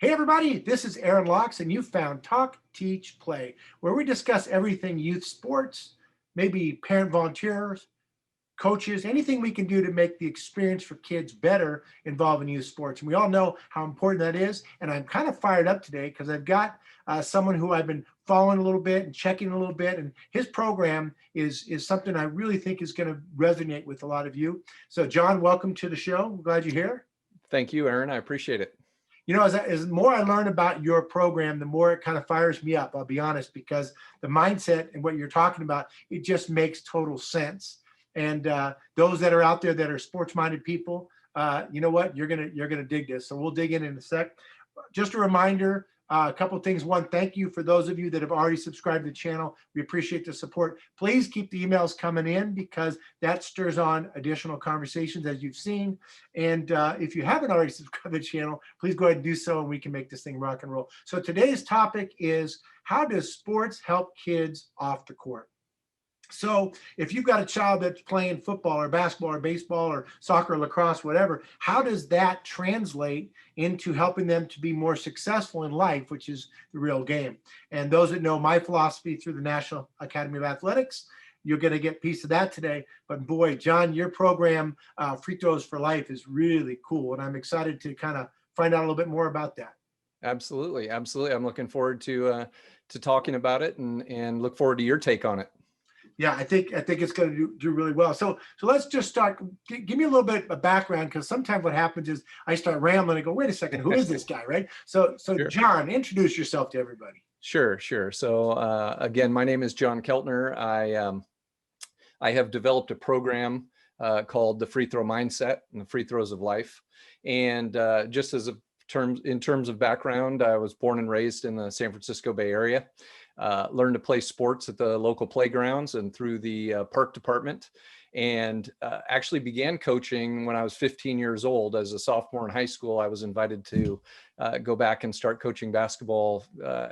Hey everybody, this is Aaron Locks, and you found Talk, Teach, Play, where we discuss everything youth sports, maybe parent volunteers, coaches, anything we can do to make the experience for kids better involving youth sports. And we all know how important that is. And I'm kind of fired up today because I've got someone who I've been following a little bit and checking a little bit. And his program is something I really think is going to resonate with a lot of you. So John, welcome to the show. I'm glad you're here. Thank you, Aaron. I appreciate it. You know, as more I learn about your program, the more it kind of fires me up, I'll be honest, because the mindset and what you're talking about, it just makes total sense. And those that are out there that are sports-minded people, you know what, you're gonna dig this. So we'll dig in a sec. Just a reminder, a couple of things. One, thank you for those of you that have already subscribed to the channel. We appreciate the support. Please keep the emails coming in because that stirs on additional conversations, as you've seen. And if you haven't already subscribed to the channel, please go ahead and do so, and we can make this thing rock and roll. So today's topic is, how does sports help kids off the court? So if you've got a child that's playing football or basketball or baseball or soccer or lacrosse, whatever, how does that translate into helping them to be more successful in life, which is the real game? And those that know my philosophy through the National Academy of Athletics, you're going to get a piece of that today. But boy, John, your program, Free Throws for Life, is really cool. And I'm excited to kind of find out a little bit more about that. Absolutely. Absolutely. I'm looking forward to talking about it and look forward to your take on it. Yeah, I think it's going to do really well. So let's just start. Give me a little bit of background, because sometimes what happens is I start rambling and go, wait a second, who is this guy, right? So sure. John, introduce yourself to everybody. Sure. So again, my name is John Keltner. I have developed a program called the Free Throw Mindset and the Free Throws of Life. And just as in terms of background, I was born and raised in the San Francisco Bay Area. Learned to play sports at the local playgrounds and through the park department, and actually began coaching when I was 15 years old. As a sophomore in high school, I was invited to go back and start coaching basketball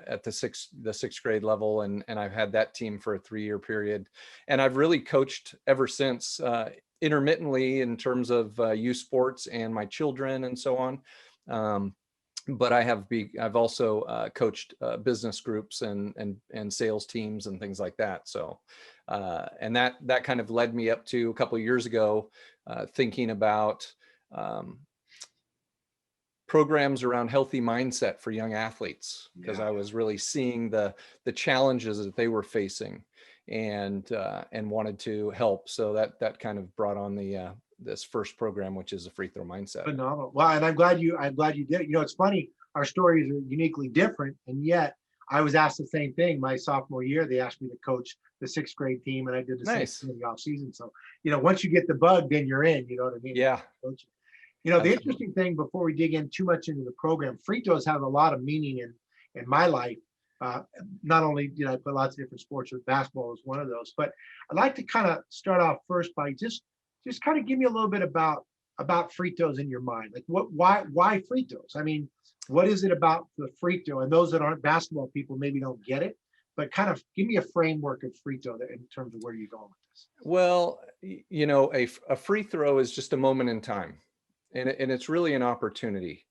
at the sixth grade level, and I've had that team for a 3-year period. And I've really coached ever since, intermittently in terms of youth sports and my children and so on. But I've also coached business groups and sales teams and things like that. So, and that kind of led me up to a couple of years ago, thinking about programs around healthy mindset for young athletes, because I was really seeing the challenges that they were facing, and wanted to help. So that kind of brought on this first program, which is a Free Throw Mindset. Phenomenal. Well, and I'm glad you did it. You know, it's funny, our stories are uniquely different, and yet I was asked the same thing my sophomore year. They asked me to coach the 6th grade team, and I did the same thing in the off season. So, you know, once you get the bug, then you're in, you know what I mean? Yeah. You know, the interesting thing, before we dig in too much into the program, free throws have a lot of meaning in my life. Not only did I play lots of different sports, but basketball was one of those. But I'd like to kind of start off first by just kind of give me a little bit about free throws in your mind. Like, why free throws? I mean, what is it about the free throw? And those that aren't basketball people maybe don't get it, but kind of give me a framework of free throw in terms of where you're going with this. Well, you know, a free throw is just a moment in time, and it's really an opportunity.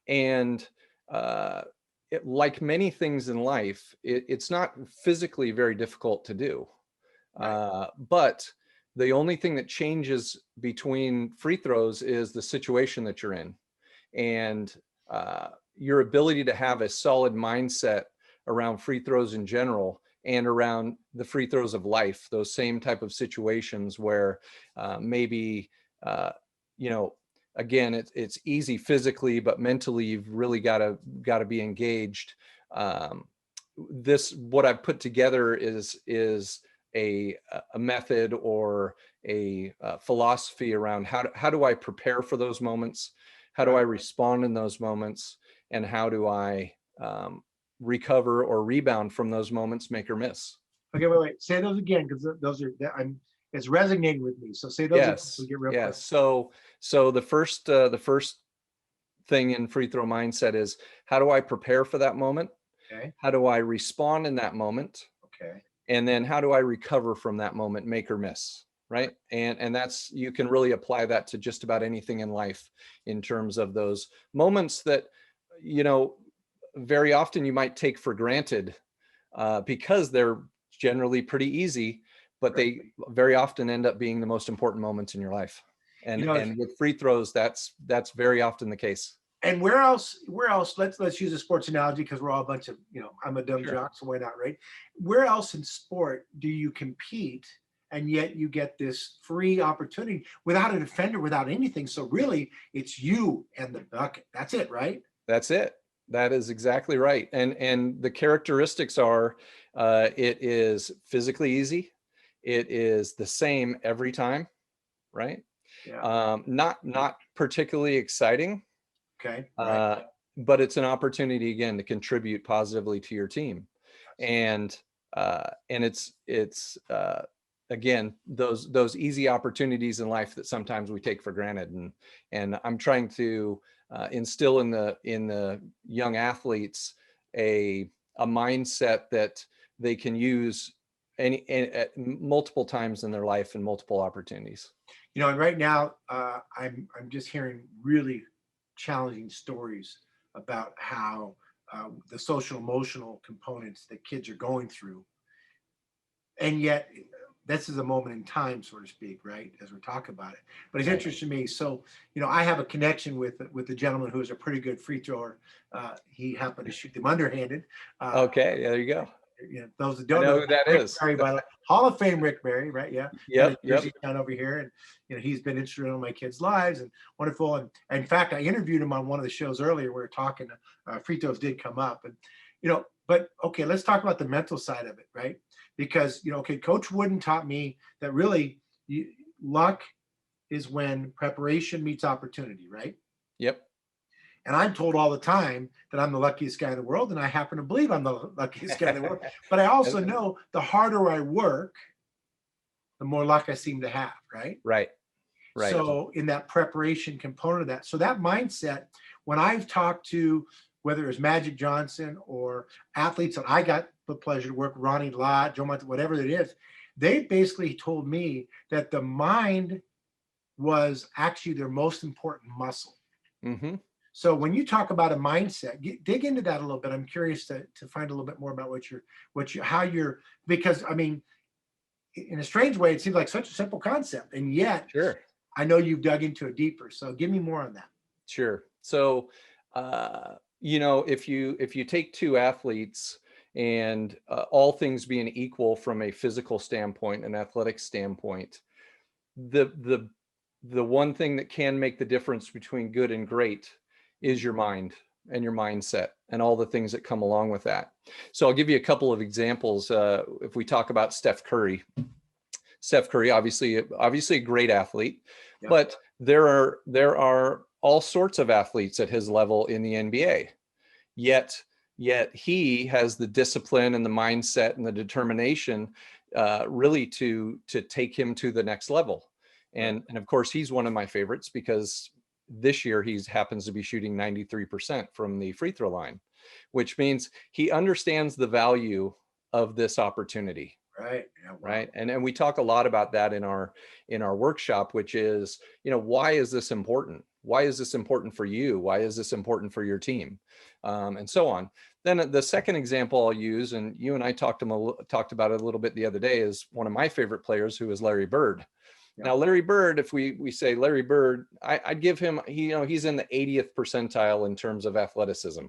And like many things in life, it's not physically very difficult to do. Right. But the only thing that changes between free throws is the situation that you're in, and your ability to have a solid mindset around free throws in general, and around the free throws of life, those same type of situations where maybe, you know, again, it's easy physically, but mentally you've really got to be engaged. What I've put together is a method or a philosophy around how do I prepare for those moments? How do I respond in those moments? And how do I recover or rebound from those moments, make or miss? Okay, wait. Say those again, because those are, it's resonating with me. So say those. Yes. Yes. So the first thing in free throw mindset is, how do I prepare for that moment? Okay. How do I respond in that moment? Okay. And then how do I recover from that moment, make or miss? Right. And that's, you can really apply that to just about anything in life, in terms of those moments that, you know, very often you might take for granted because they're generally pretty easy, but Right. they very often end up being the most important moments in your life. You And know, and with free throws, that's very often the case. and where else, let's use a sports analogy because we're all a bunch of, I'm a dumb Sure. jock, so why not, right? Where else in sport do you compete and yet you get this free opportunity without a defender, without anything? So really it's you and the bucket. That's it, right? That's it. That is exactly right. And the characteristics are, it is physically easy. It is the same every time, right? Yeah. Not particularly exciting, Okay. Right. uh, but it's an opportunity again to contribute positively to your team, and it's again those easy opportunities in life that sometimes we take for granted, and I'm trying to instill in the young athletes a mindset that they can use at multiple times in their life and multiple opportunities. And right now, I'm just hearing really challenging stories about how the social emotional components that kids are going through, and yet this is a moment in time, so to speak, right? As we're talking about it, but it's Right. interesting to me. So, I have a connection with the gentleman who is a pretty good free thrower. He happened to shoot them underhanded. Uh, Okay, there you go. those that I don't know know, who that Rick is. Barry, by the way, Hall of Fame Rick Barry, right? Yeah, got a Yep, yep. jersey down over here, and he's been instrumental in my kids' lives and wonderful. And in fact, I interviewed him on one of the shows earlier. We were talking. Free throws did come up, and but okay, let's talk about the mental side of it, right? Because okay, Coach Wooden taught me that really luck is when preparation meets opportunity, right? Yep. And I'm told all the time that I'm the luckiest guy in the world, and I happen to believe I'm the luckiest guy in the world. But I also know the harder I work, the more luck I seem to have, right? Right, right. So in that preparation component of that, so that mindset, when I've talked to whether it was Magic Johnson or athletes that I got the pleasure to work, Ronnie Lott, Joe Montana, whatever it is, they basically told me that the mind was actually their most important muscle. Mm-hmm. So when you talk about a mindset, dig into that a little bit. I'm curious to find a little bit more about how you're, because I mean, in a strange way, it seems like such a simple concept, and yet Sure, I know you've dug into it deeper. So give me more on that. sure. So, if you take two athletes and all things being equal from a physical standpoint, an athletic standpoint, the one thing that can make the difference between good and great is your mind and your mindset and all the things that come along with that. So I'll give you a couple of examples. If we talk about Steph Curry, obviously a great athlete, Yeah. but there are all sorts of athletes at his level in the NBA. Yet he has the discipline and the mindset and the determination really to take him to the next level. And of course, he's one of my favorites because this year he happens to be shooting 93% from the free throw line, which means he understands the value of this opportunity. Right. Yeah, wow. Right. And we talk a lot about that in our workshop, which is, why is this important? Why is this important for you? Why is this important for your team? And so on. Then the second example I'll use, and you and I talked about it a little bit the other day, is one of my favorite players, who is Larry Bird. Yeah. Now, Larry Bird, if we say Larry Bird, I'd give him, he's in the 80th percentile in terms of athleticism,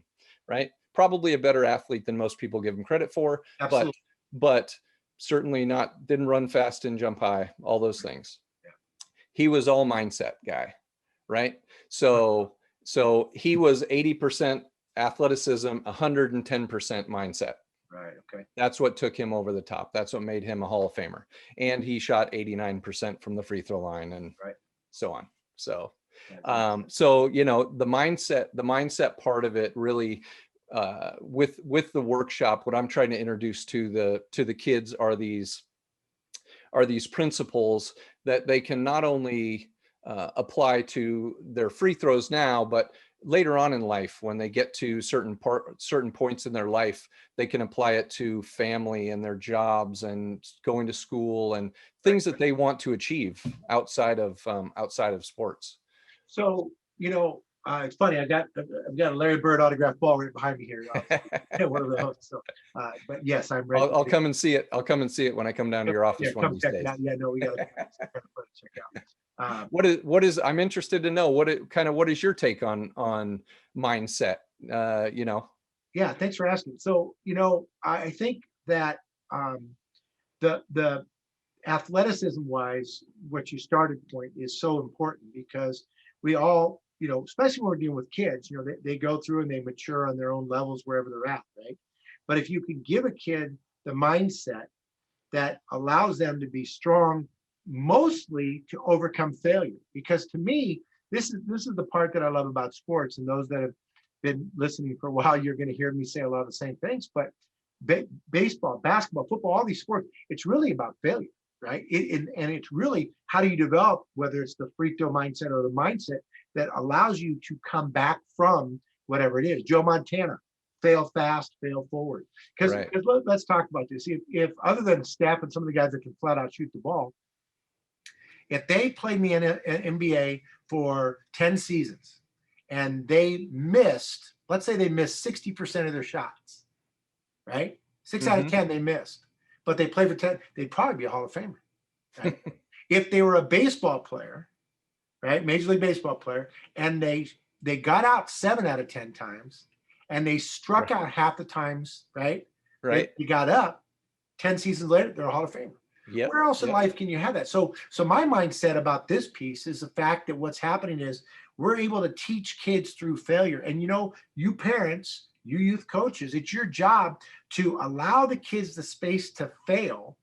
right? Probably a better athlete than most people give him credit for, Absolutely. but certainly didn't run fast and jump high, all those things. Yeah. He was all mindset guy, right? So he was 80% athleticism, 110% mindset. Right. Okay. That's what took him over the top. That's what made him a Hall of Famer. And he shot 89% from the free throw line and so on. So, the mindset part of it really, with the workshop, what I'm trying to introduce to the kids are these principles that they can not only apply to their free throws now, but later on in life, when they get to certain points in their life, they can apply it to family and their jobs and going to school and things that they want to achieve outside of sports. So, It's funny. I've got a Larry Bird autographed ball right behind me here. One of those. So, but yes, I'm ready. I'll come and see it. I'll come and see it when I come down to your office Yeah, one of come these check days. it out. Yeah, no, we got to check out. What is I'm interested to know what is your take on mindset? Yeah, thanks for asking. So, I think that the athleticism wise, what you started point is so important because we all, especially when we're dealing with kids, they go through and they mature on their own levels wherever they're at, right? But if you can give a kid the mindset that allows them to be strong, mostly to overcome failure, because to me, this is the part that I love about sports, and those that have been listening for a while, you're going to hear me say a lot of the same things, but baseball, basketball, football, all these sports, it's really about failure, right? And it's really how do you develop, whether it's the free throw mindset or the mindset that allows you to come back from whatever it is. Joe Montana, fail fast, fail forward. Because Right. let's talk about this. If other than Steph and some of the guys that can flat out shoot the ball, if they played in the NBA for 10 seasons and they missed, let's say they missed 60% of their shots, right? 6 out of 10 they missed, but they played for 10, they'd probably be a Hall of Famer, right? If they were a baseball player, right, Major League Baseball player, and they got out 7 out of 10 times, and they struck out half the times, right? Right. You got up 10 seasons later, they're a Hall of Famer. Yep. Where else in life can you have that? So my mindset about this piece is the fact that what's happening is we're able to teach kids through failure. And you parents, you youth coaches, it's your job to allow the kids the space to fail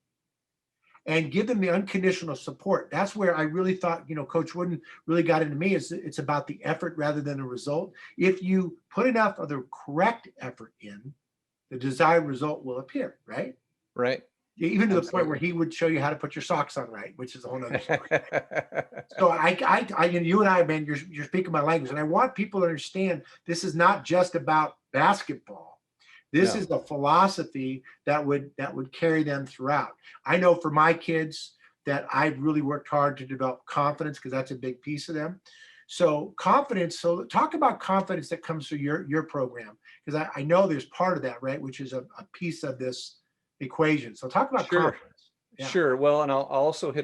and give them the unconditional support. That's where I really thought, Coach Wooden really got into me. It's about the effort rather than the result. If you put enough of the correct effort in, the desired result will appear, right? Right. Even to the point where he would show you how to put your socks on right, which is a whole nother story. So you and I, man, you're speaking my language, and I want people to understand this is not just about basketball. This is a philosophy that would carry them throughout. I know for my kids that I've really worked hard to develop confidence because that's a big piece of them. So confidence. So talk about confidence that comes through your program, because I know there's part of that, right, which is a piece of this equation. So talk about confidence. Yeah. Sure. Well, and I'll also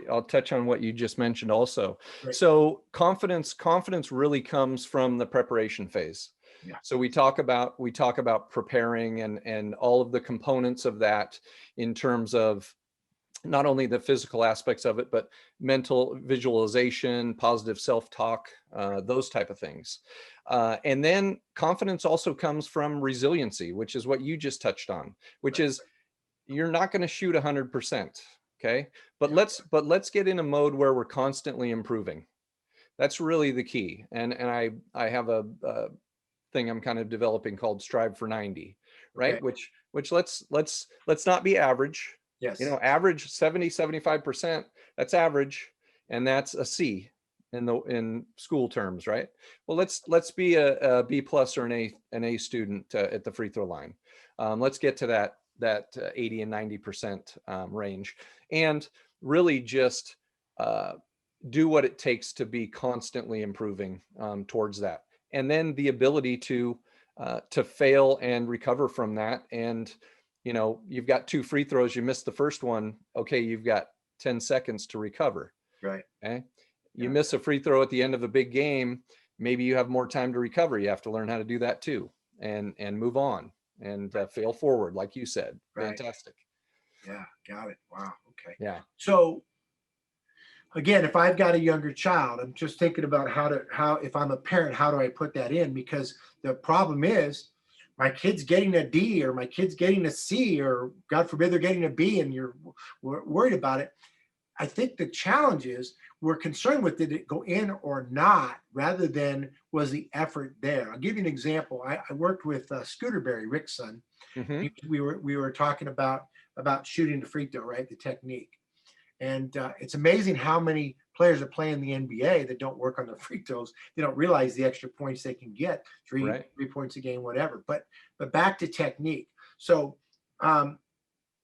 I'll touch on what you just mentioned also. Right. So confidence really comes from the preparation phase. Yeah. So we talk about preparing and all of the components of that in terms of not only the physical aspects of it, but mental visualization, positive self-talk, those type of things. And then confidence also comes from resiliency, which is what you just touched on, which is you're not going to shoot 100%. Okay. But let's get in a mode where we're constantly improving. That's really the key. And I have a thing I'm kind of developing called Strive for 90, right? Okay. Which let's not be average. Yes. Average 70-75%, that's average. And that's a C in school terms, right? Well, let's be a B plus or an A student at the free throw line. Let's get to that 80 and 90% range, and really just do what it takes to be constantly improving towards that. And then the ability to fail and recover from that. And, you've got 2 free throws, you missed the first one. Okay. You've got 10 seconds to recover. Right. Okay. You miss a free throw at the end of a big game. Maybe you have more time to recover. You have to learn how to do that too, and move on and fail forward. Like you said, fantastic. Yeah. Got it. Wow. Okay. Yeah. So again, if I've got a younger child, I'm just thinking about how, if I'm a parent, how do I put that in? Because the problem is my kid's getting a D or my kid's getting a C, or God forbid they're getting a B, and you're worried about it. I think the challenge is we're concerned with, did it go in or not, rather than was the effort there. I'll give you an example. I worked with Scooter Berry, Rick's son. Mm-hmm. We were talking about shooting the free throw, right? The technique. And it's amazing how many players that play in the NBA that don't work on the free throws. They don't realize the extra points they can get, three points a game, whatever. But back to technique. So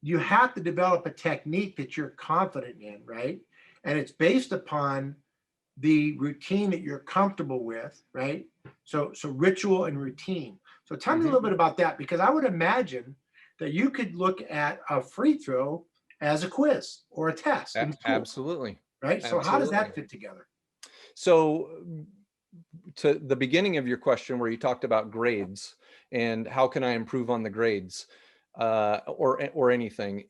you have to develop a technique that you're confident in, right? And it's based upon the routine that you're comfortable with, right? So ritual and routine. So tell me a little bit about that, because I would imagine that you could look at a free throw as a quiz or a test in school, Absolutely. right? So how does that fit together? So to the beginning of your question where you talked about grades and how can I improve on the grades, or anything,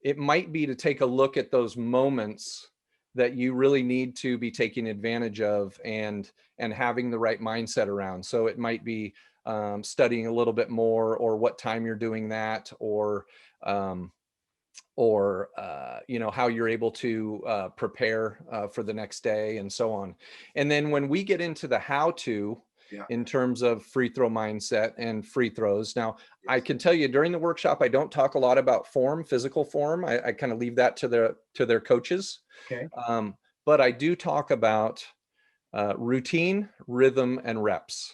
it might be to take a look at those moments that you really need to be taking advantage of and having the right mindset around. So it might be studying a little bit more, or what time you're doing that, or you know, how you're able to prepare for the next day, and so on. And then when we get into the how to, in terms of free throw mindset and free throws, now I can tell you during the workshop, I don't talk a lot about form, physical form. I kind of leave that to their coaches. Okay. But I do talk about routine, rhythm, and reps.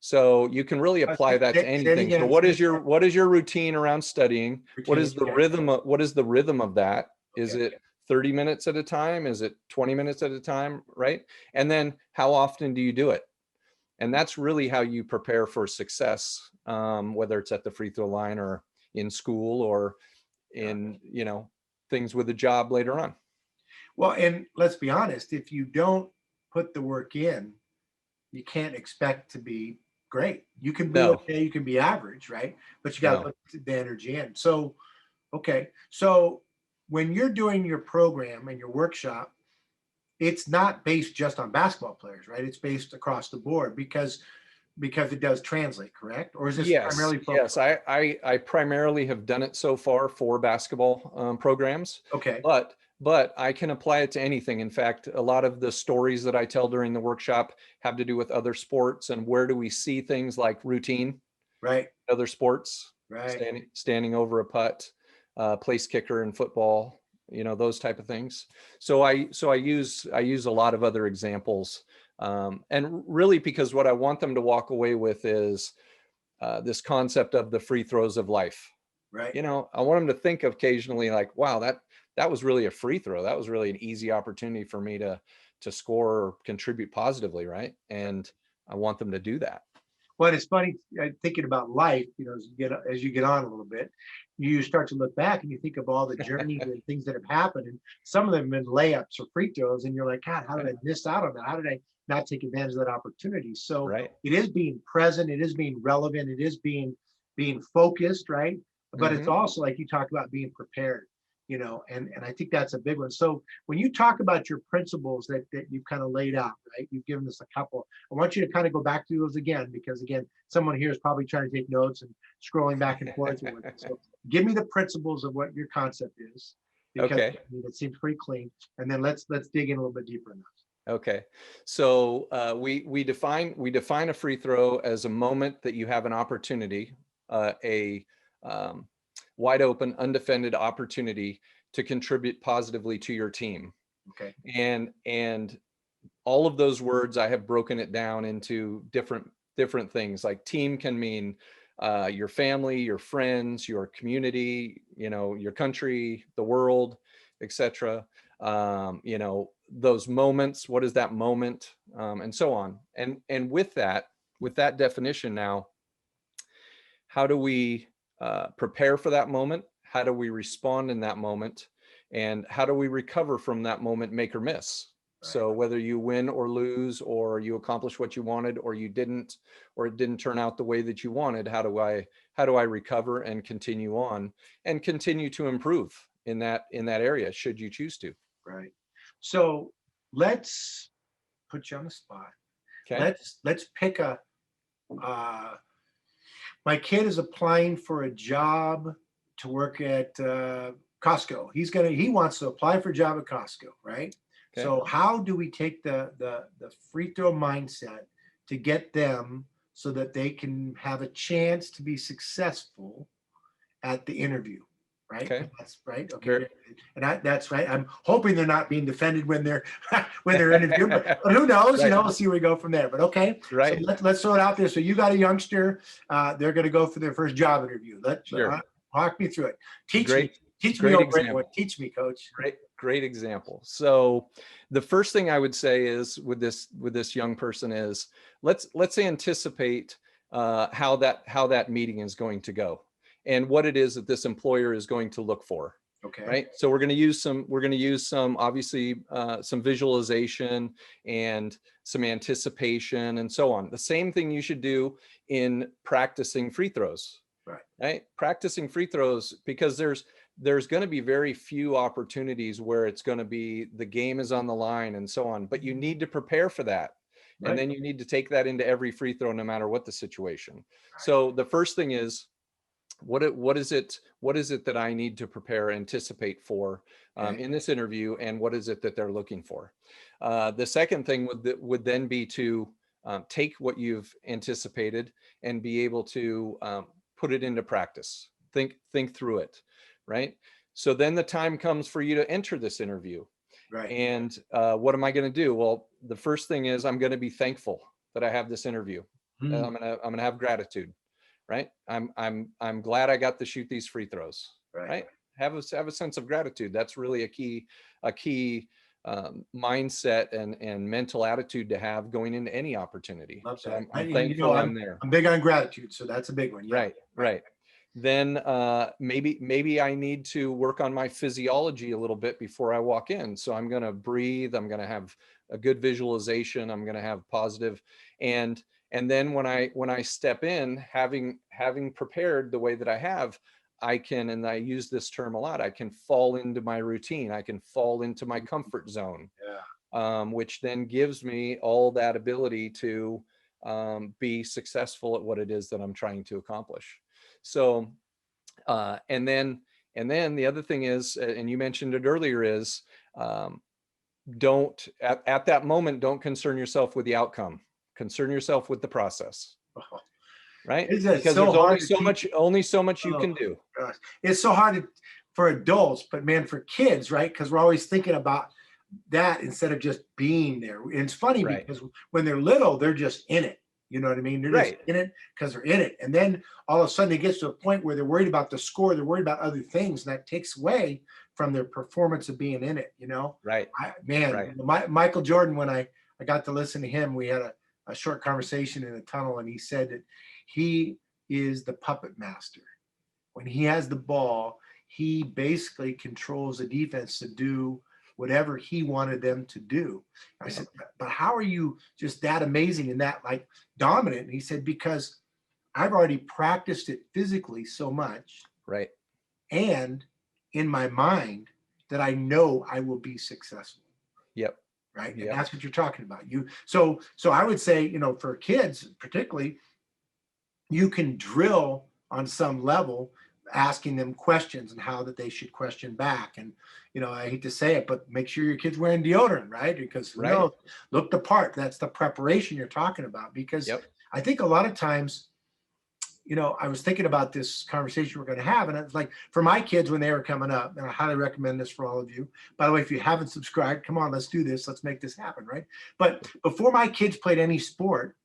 So you can really apply that to anything. So what is your routine around studying? What is the rhythm of that? Is it 30 minutes at a time? Is it 20 minutes at a time? Right. And then how often do you do it? And that's really how you prepare for success, whether it's at the free throw line or in school or in, you know, things with a job later on. Well, and let's be honest, if you don't put the work in, you can't expect to be great. You can be okay, you can be average, right? But you got to put the energy in. So, okay. So when you're doing your program and your workshop, it's not based just on basketball players, right? It's based across the board because it does translate, correct? Or is this primarily focused? Yes, I primarily have done it so far for basketball programs. Okay. But I can apply it to anything. In fact, a lot of the stories that I tell during the workshop have to do with other sports and where do we see things like routine, right? Other sports, right? Standing over a putt, place kicker in football, you know, those type of things. So I use a lot of other examples, and really because what I want them to walk away with is this concept of the free throws of life. Right. You know, I want them to think occasionally like, wow, that was really a free throw. That was really an easy opportunity for me to score or contribute positively, right? And I want them to do that. Well, it's funny thinking about life. You know, as you get on a little bit, you start to look back and you think of all the journeys and things that have happened, and some of them have been layups or free throws, and you're like, God, how did I miss out on that? How did I not take advantage of that opportunity? So it is being present, it is being relevant, it is being focused, right? But it's also like you talked about being prepared. You know, and I think that's a big one. So when you talk about your principles that you've kind of laid out, right? You've given us a couple. I want you to kind of go back to those again, because again, someone here is probably trying to take notes and scrolling back and forth. So give me the principles of what your concept is, because I mean, it seems pretty clean. And then let's dig in a little bit deeper in those. Okay, so we define a free throw as a moment that you have an opportunity, wide open, undefended opportunity to contribute positively to your team. Okay. And all of those words, I have broken it down into different things. Like team can mean your family, your friends, your community, you know, your country, the world, etc. You know, those moments, what is that moment, and so on. And with that definition now, how do we prepare for that moment? How do we respond in that moment? And how do we recover from that moment, make or miss? Right. So whether you win or lose, or you accomplish what you wanted, or you didn't, or it didn't turn out the way that you wanted, how do I recover and continue on and continue to improve in that area, should you choose to? Right. So let's put you on the spot. Okay. Let's pick a my kid is applying for a job to work at Costco. He wants to apply for a job at Costco, right? Okay. So how do we take the free throw mindset to get them so that they can have a chance to be successful at the interview, right? Okay. That's right. Okay. Sure. And that's right. I'm hoping they're not being defended when they're interviewed, but who knows? Right. You know, we'll see where we go from there. But okay, right. So let's throw it out there. So you got a youngster, they're going to go for their first job interview. Walk me through it. Teach me. Teach me, Great oh, great one. example. Teach me, coach. Great example. So the first thing I would say is with this young person is let's anticipate how that meeting is going to go and what it is that this employer is going to look for. Okay. Right. So we're going to use some obviously some visualization and some anticipation and so on. The same thing you should do in practicing free throws. Right. Practicing free throws, because there's going to be very few opportunities where it's going to be the game is on the line and so on, but you need to prepare for that. Right. And then you need to take that into every free throw, no matter what the situation. Right. So the first thing is, what is it that I need to prepare, anticipate for in this interview, and what is it that they're looking for? The second thing would then be to take what you've anticipated and be able to put it into practice. Think through it, right? So then the time comes for you to enter this interview. Right. And what am I going to do? Well, the first thing is I'm going to be thankful that I have this interview. I'm going to have gratitude. Right. I'm glad I got to shoot these free throws. Right. Have a sense of gratitude. That's really a key mindset and mental attitude to have going into any opportunity. Love so that. I'm thankful I'm there. I'm big on gratitude, so that's a big one. Yeah. Right. Then maybe I need to work on my physiology a little bit before I walk in. So I'm going to breathe. I'm going to have a good visualization. I'm going to have positive, and then when I step in, having prepared the way that I have, I can, and I use this term a lot, I can fall into my routine. I can fall into my comfort zone, which then gives me all that ability to be successful at what it is that I'm trying to accomplish. So, and then the other thing is, and you mentioned it earlier, is don't at that moment, don't concern yourself with the outcome. Concern yourself with the process. Right? Because so there's only so much you can do. Gosh. It's so hard for adults, but man, for kids, right? Because we're always thinking about that instead of just being there. And it's funny because when they're little, they're just in it. You know what I mean? They're just in it because they're in it. And then all of a sudden it gets to a point where they're worried about the score. They're worried about other things. And that takes away from their performance of being in it, you know? Right. Michael Jordan, when I got to listen to him, we had a short conversation in a tunnel, and he said that he is the puppet master. When he has the ball, he basically controls the defense to do whatever he wanted them to do. I said, but how are you just that amazing and that like dominant? And he said, because I've already practiced it physically so much. Right. And in my mind that I know I will be successful. Yep. Right. And that's what you're talking about. So I would say, you know, for kids, particularly, you can drill on some level, asking them questions and how that they should question back. And, you know, I hate to say it, but make sure your kid's wearing deodorant, right? Because you know, look the part. That's the preparation you're talking about. Because I think a lot of times, you know, I was thinking about this conversation we're going to have, and it's like for my kids when they were coming up, and I highly recommend this for all of you. By the way, if you haven't subscribed, come on, let's do this. Let's make this happen, right? But before my kids played any sport,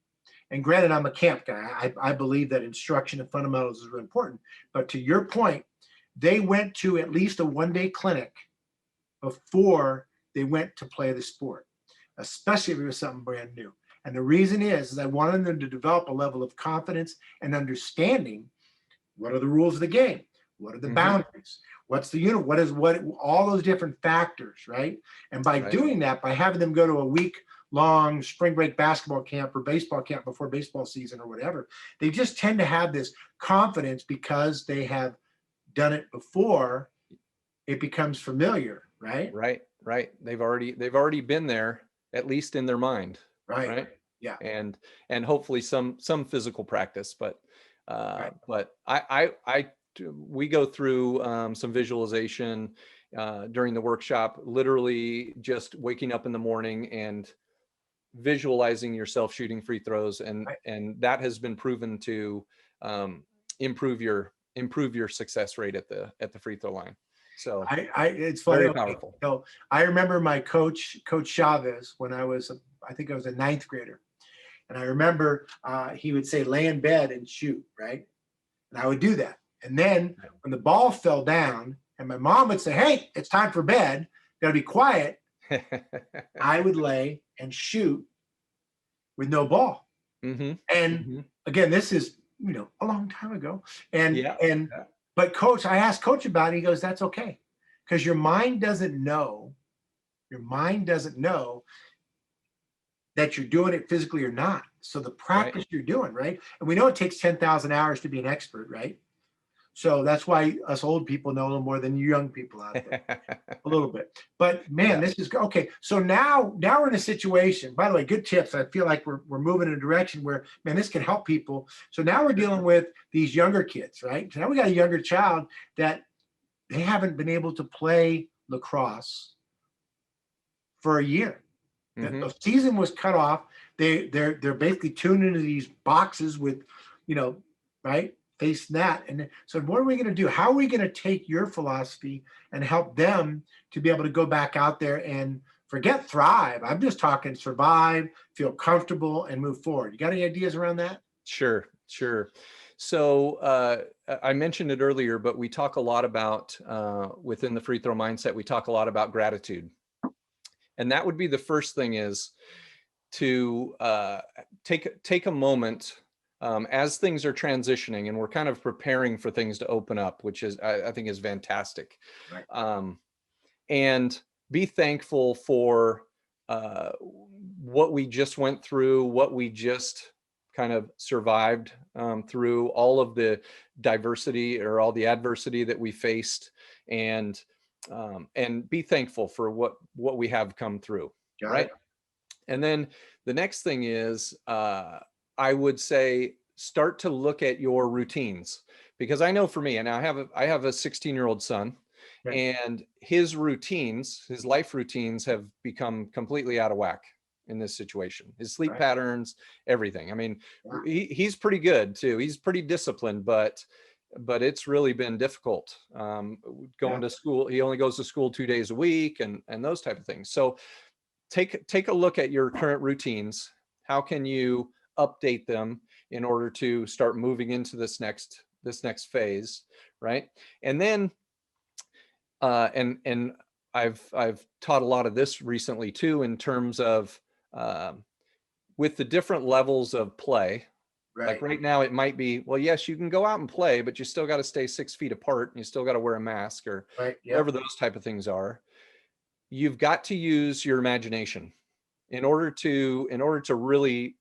and granted, I'm a camp guy. I believe that instruction and fundamentals is really important. But to your point, they went to at least a one-day clinic before they went to play the sport, especially if it was something brand new. And the reason is I wanted them to develop a level of confidence and understanding. What are the rules of the game? What are the boundaries? What's the unit? What all those different factors, right? And by doing that, by having them go to a week-long spring break basketball camp or baseball camp before baseball season or whatever, they just tend to have this confidence because they have done it before. It becomes familiar, right? Right. They've already been there, at least in their mind. Right. Yeah. And hopefully some physical practice, but we go through some visualization during the workshop, literally just waking up in the morning and visualizing yourself shooting free throws. And that has been proven to improve your success rate at the free throw line. So it's funny. Very powerful. So I remember my coach Chavez, when I think I was a ninth grader. And I remember he would say, lay in bed and shoot, right? And I would do that. And then when the ball fell down, and my mom would say, hey, it's time for bed, gotta be quiet, I would lay and shoot with no ball. Mhm. And Mhm. again, this is, a long time ago. And Yeah. and Yeah. but coach, I asked coach about it. He goes, that's okay. Because your mind doesn't know that you're doing it physically or not. So the Right. practice you're doing, right? And we know it takes 10,000 hours to be an expert, right? So that's why us old people know a little more than you young people out there. A little bit. But man, Yeah. this is okay. So now we're in a situation. By the way, good tips. I feel like we're moving in a direction where, man, this can help people. So now we're dealing with these younger kids, right? So now we got a younger child that they haven't been able to play lacrosse for a year. The Mhm. season was cut off. They're basically tuned into these boxes with, you know, right, face net. And so what are we going to do? How are we going to take your philosophy and help them to be able to go back out there and forget thrive? I'm just talking survive, feel comfortable, and move forward. You got any ideas around that? Sure, sure. So I mentioned it earlier, but we talk a lot about within the free throw mindset, we talk a lot about gratitude. And that would be the first thing is to take a moment as things are transitioning and we're kind of preparing for things to open up, which is I think is fantastic. Right. And be thankful for what we just went through, what we just kind of survived through, all of the diversity or all the adversity that we faced, and be thankful for what we have come through, Got right? it. And then the next thing is, I would say, start to look at your routines, because I know for me, and I have a 16-year-old son, Right. and his routines, his life routines, have become completely out of whack in this situation. His sleep Right. patterns, everything. I mean, Yeah. he's pretty good too. He's pretty disciplined, but it's really been difficult going to school. He only goes to school 2 days a week, and those type of things. So take a look at your current routines. How can you update them in order to start moving into this next phase, right? And then and I've taught a lot of this recently too, in terms of with the different levels of play. Like Right. right now, it might be, well, yes, you can go out and play, but you still got to stay 6 feet apart, and you still got to wear a mask, or Right. whatever Yep. those type of things are. You've got to use your imagination in order to really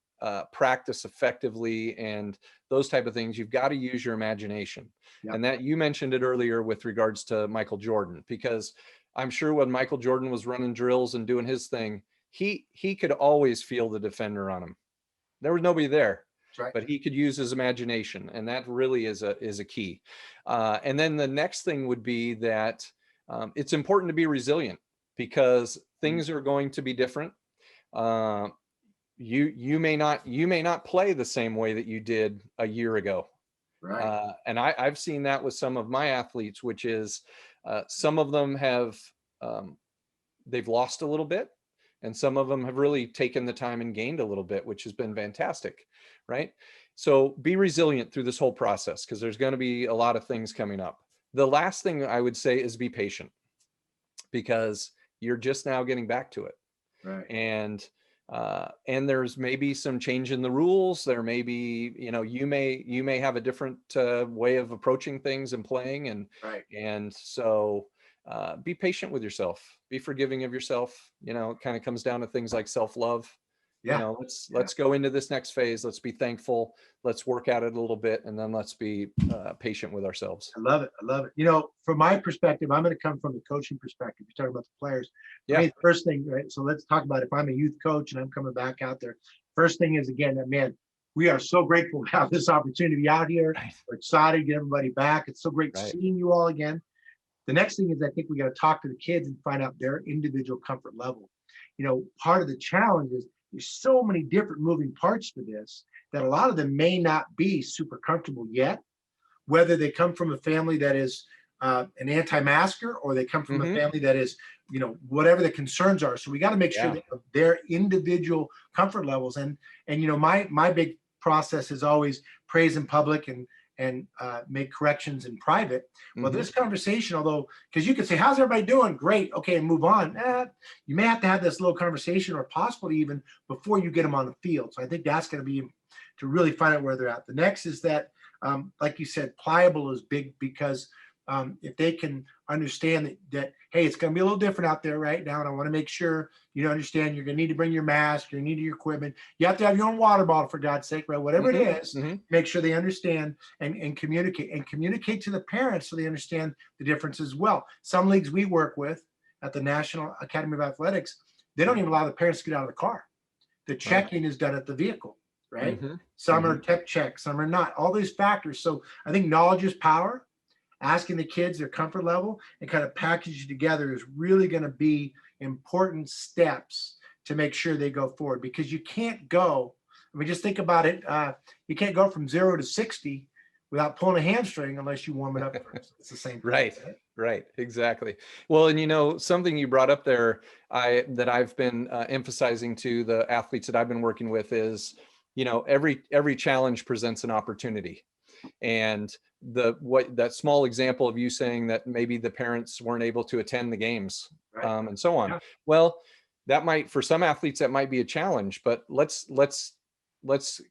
practice effectively, and those type of things. You've got to use your imagination. Yep. And that, you mentioned it earlier with regards to Michael Jordan, because I'm sure when Michael Jordan was running drills and doing his thing, he could always feel the defender on him. There was nobody there, That's right. but he could use his imagination, and that really is a key. And then the next thing would be that it's important to be resilient, because things are going to be different. Uh, you may not play the same way that you did a year ago. Right. And I've seen that with some of my athletes, which is some of them have they've lost a little bit, and some of them have really taken the time and gained a little bit, which has been fantastic, right? So be resilient through this whole process, because there's going to be a lot of things coming up. The last thing I would say is be patient, because you're just now getting back to it. Right. And there's maybe some change in the rules. There may be, you may have a different way of approaching things and playing, Right. and so be patient with yourself, be forgiving of yourself. It kind of comes down to things like self-love. Yeah. Let's go into this next phase. Let's be thankful. Let's work at it a little bit, and then let's be patient with ourselves. I love it. I love it. From my perspective, I'm going to come from the coaching perspective. You're talking about the players. For me, the first thing, right? So let's talk about, if I'm a youth coach and I'm coming back out there, first thing is, again, that, man, we are so grateful to have this opportunity to be out here. Right. We're excited to get everybody back. It's so great Right. seeing you all again. The next thing is, I think we got to talk to the kids and find out their individual comfort level. Part of the challenge is there's so many different moving parts to this that a lot of them may not be super comfortable yet, whether they come from a family that is an anti-masker, or they come from a family that is, whatever the concerns are. So we got to make sure that their individual comfort levels. And my big process is always praise in public and and make corrections in private. Well, Mhm. this conversation, although, because you could say, how's everybody doing? Great. Okay, and move on. You may have to have this little conversation, or possibly even before you get them on the field. So I think that's going to be to really find out where they're at. The next is that, like you said, pliable is big, because if they can understand that, hey, it's going to be a little different out there right now, and I want to make sure you understand you're going to need to bring your mask, you're going to need your equipment, you have to have your own water bottle, for God's sake, right? Whatever it is, make sure they understand and communicate to the parents so they understand the difference as well. Some leagues we work with at the National Academy of Athletics, they don't even allow the parents to get out of the car. The check-in is done at the vehicle, right? Some are tech checks, some are not, all these factors. So I think knowledge is power. Asking the kids their comfort level and kind of package it together is really going to be important steps to make sure they go forward, because you can't go, I mean, just think about it. You can't go from 0 to 60 without pulling a hamstring unless you warm it up first. It's the same thing. Right. Exactly. Well, and something you brought up there, that I've been emphasizing to the athletes that I've been working with is, every challenge presents an opportunity. And that small example of you saying that maybe the parents weren't able to attend the games, and so on. Well, that might, for some athletes, that might be a challenge, but let's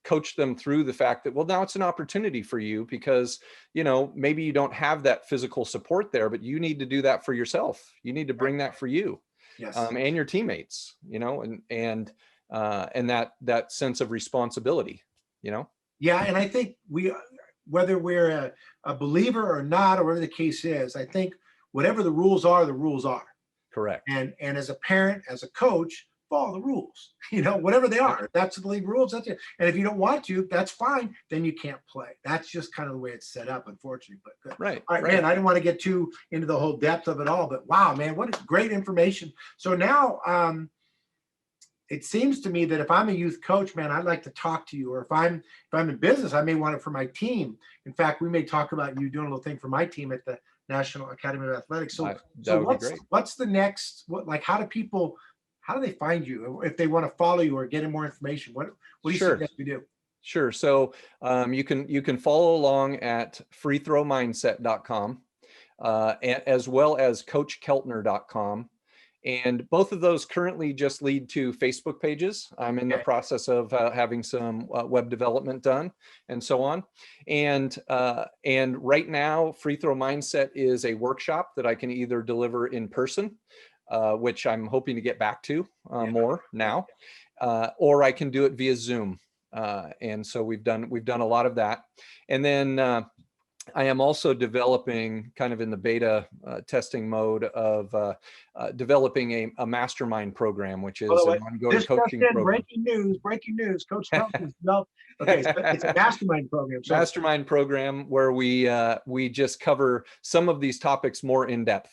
coach them through the fact that, well, now it's an opportunity for you, because, maybe you don't have that physical support there, but you need to do that for yourself. You need to bring that for you, and your teammates, and that sense of responsibility, Yeah. And I think whether we're a believer or not, or whatever the case is, I think whatever the rules are, the rules are. Correct. And as a parent, as a coach, follow the rules, whatever they are. That's the league rules. That's it. And if you don't want to, that's fine. Then you can't play. That's just kind of the way it's set up, unfortunately. But good. Right. All right, man, I didn't want to get too into the whole depth of it all, but wow, man, what great information. So now, it seems to me that if I'm a youth coach, man, I'd like to talk to you. Or if I'm in business, I may want it for my team. In fact, we may talk about you doing a little thing for my team at the National Academy of Athletics. So what's the next? How do they find you if they want to follow you or get more information? What do you suggest we do? Sure. So you can follow along at freethrowmindset.com, as well as coachkeltner.com. And both of those currently just lead to Facebook pages. I'm in the process of having some web development done and so on. And right now, Free Throw Mindset is a workshop that I can either deliver in person, which I'm hoping to get back to more now, or I can do it via Zoom. And so we've done a lot of that. And then I am also developing, kind of in the beta testing mode of developing a mastermind program, which is an ongoing coaching program. Breaking news. Coach Keltner. Okay, so it's a mastermind program. So mastermind program where we just cover some of these topics more in depth.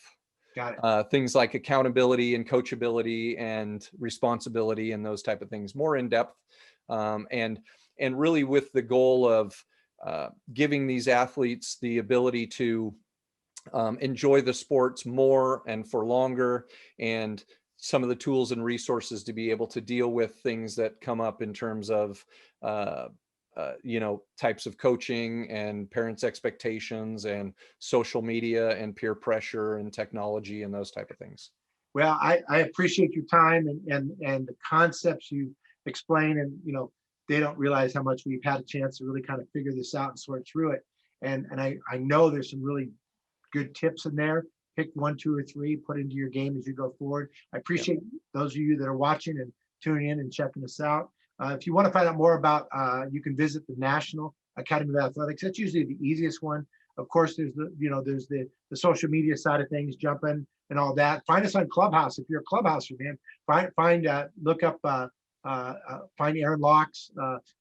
Got it. Things like accountability and coachability and responsibility and those type of things more in depth, and really with the goal of giving these athletes the ability to enjoy the sports more and for longer, and some of the tools and resources to be able to deal with things that come up in terms of types of coaching and parents' expectations and social media and peer pressure and technology and those type of things. Well, I appreciate your time and the concepts you explain, and they don't realize how much we've had a chance to really kind of figure this out and sort through it. And I know there's some really good tips in there. Pick 1, 2, or 3, put into your game as you go forward. I appreciate those of you that are watching and tuning in and checking us out. If you want to find out more about, you can visit the National Academy of Athletics. That's usually the easiest one. Of course, there's the social media side of things, jump in and all that. Find us on Clubhouse. If you're a Clubhouser, man, look up, find Aaron Locks,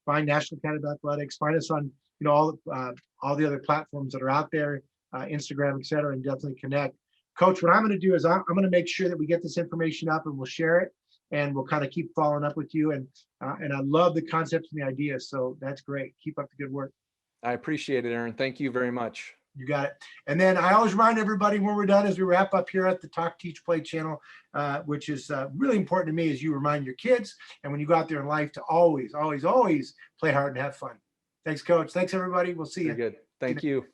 find National Academy of Athletics, find us on all the other platforms that are out there, Instagram, et cetera, and definitely connect. Coach, what I'm going to do is I'm going to make sure that we get this information up and we'll share it, and we'll kind of keep following up with you. And I love the concepts and the ideas. So that's great. Keep up the good work. I appreciate it, Aaron. Thank you very much. You got it. And then I always remind everybody when we're done, as we wrap up here at the Talk, Teach, Play channel, which is really important to me, is you remind your kids, and when you go out there in life, to always, always, always play hard and have fun. Thanks, Coach. Thanks, everybody. We'll see you. Good. Thank you.